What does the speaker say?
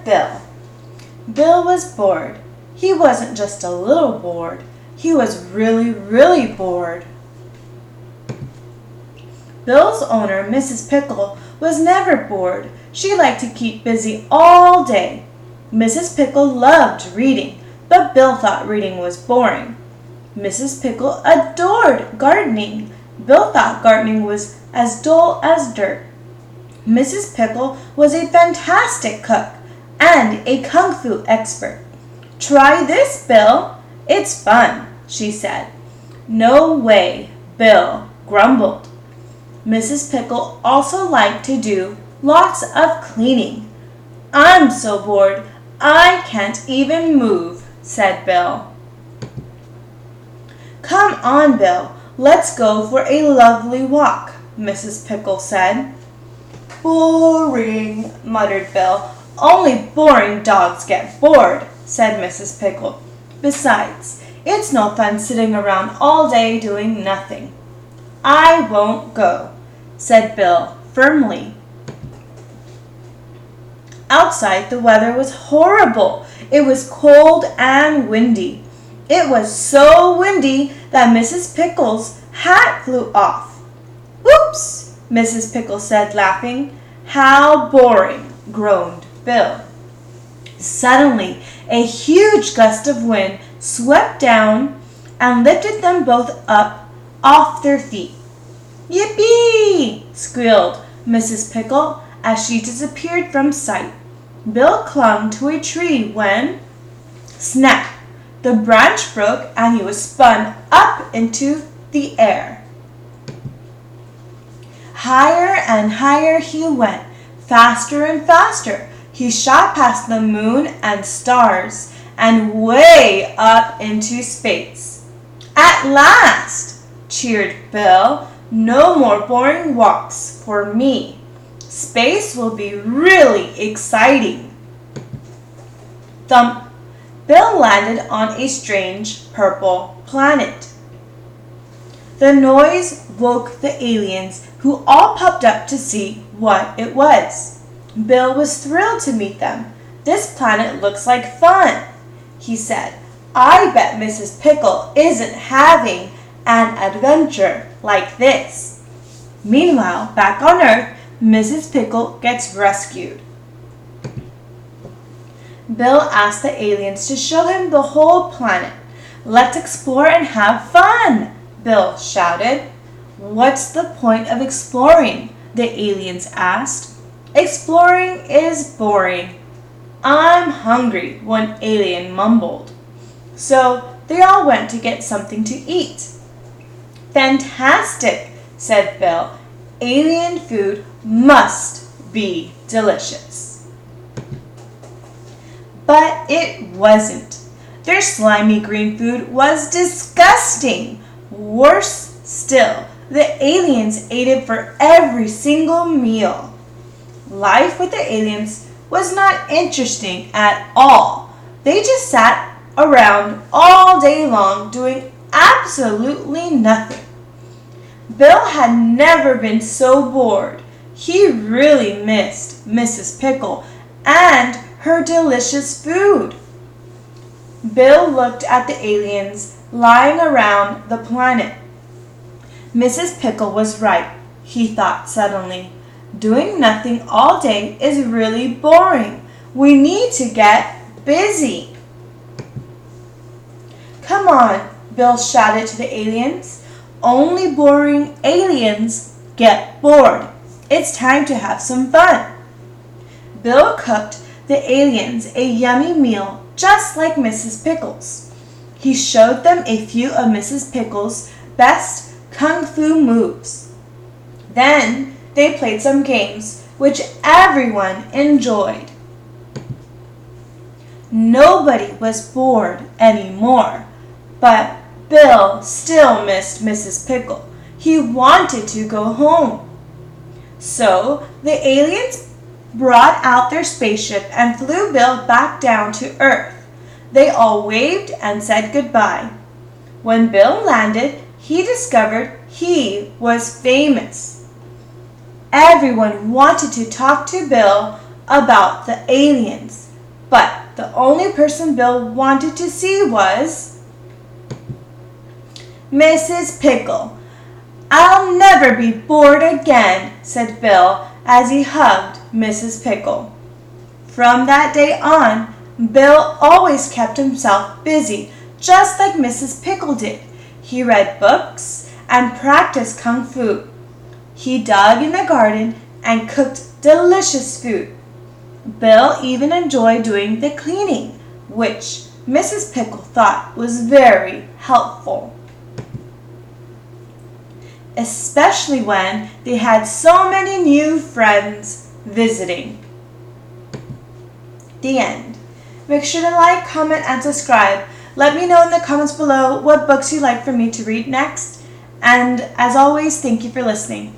Bill. Bill was bored. He wasn't just a little bored. He was really, really bored. Bill's owner, Mrs. Pickle, was never bored. She liked to keep busy all day. Mrs. Pickle loved reading, but Bill thought reading was boring. Mrs. Pickle adored gardening. Bill thought gardening was as dull as dirt. Mrs. Pickle was a fantastic cook and a kung fu expert. "Try this, Bill. It's fun," she said. "No way," Bill grumbled. Mrs. Pickle also liked to do lots of cleaning. "I'm so bored, I can't even move," said Bill. "Come on, Bill, let's go for a lovely walk," Mrs. Pickle said. "Boring," muttered Bill. "Only boring dogs get bored," said Mrs. Pickle. "Besides, it's no fun sitting around all day doing nothing." "I won't go," said Bill firmly. Outside, the weather was horrible. It was cold and windy. It was so windy that Mrs. Pickle's hat flew off. "Oops," Mrs. Pickle said, laughing. "How boring," groaned Bill. Suddenly, a huge gust of wind swept down and lifted them both up off their feet. "Yippee!" squealed Mrs. Pickle as she disappeared from sight. Bill clung to a tree when, snap, the branch broke and he was spun up into the air. Higher and higher he went, faster and faster. He shot past the moon and stars and way up into space. "At last!" cheered Bill. "No more boring walks for me. Space will be really exciting." Thump! Bill landed on a strange purple planet. The noise woke the aliens, who all popped up to see what it was. Bill was thrilled to meet them. "This planet looks like fun," he said. "I bet Mrs. Pickle isn't having an adventure like this." Meanwhile, back on Earth, Mrs. Pickle gets rescued. Bill asked the aliens to show him the whole planet. "Let's explore and have fun," Bill shouted. "What's the point of exploring?" the aliens asked. "Exploring is boring." "I'm hungry," one alien mumbled. So they all went to get something to eat. "Fantastic," said Bill. "Alien food must be delicious." But it wasn't. Their slimy green food was disgusting. Worse still, the aliens ate it for every single meal. Life with the aliens was not interesting at all. They just sat around all day long doing absolutely nothing. Bill had never been so bored. He really missed Mrs. Pickle and her delicious food. Bill looked at the aliens lying around the planet. Mrs. Pickle was right, he thought suddenly. Doing nothing all day is really boring. We need to get busy. "Come on," Bill shouted to the aliens. "Only boring aliens get bored. It's time to have some fun." Bill cooked the aliens a yummy meal just like Mrs. Pickle's. He showed them a few of Mrs. Pickle's best kung fu moves. Then they played some games which everyone enjoyed. Nobody was bored anymore, but Bill still missed Mrs. Pickle. He wanted to go home. So the aliens brought out their spaceship and flew Bill back down to Earth. They all waved and said goodbye. When Bill landed, he discovered he was famous. Everyone wanted to talk to Bill about the aliens. But the only person Bill wanted to see was Mrs. Pickle. "I'll never be bored again," said Bill as he hugged Mrs. Pickle. From that day on, Bill always kept himself busy, just like Mrs. Pickle did. He read books and practiced kung fu. He dug in the garden and cooked delicious food. Bill even enjoyed doing the cleaning, which Mrs. Pickle thought was very helpful, especially when they had so many new friends visiting. The end. Make sure to like, comment, and subscribe. Let me know in the comments below what books you'd like for me to read next. And as always, thank you for listening.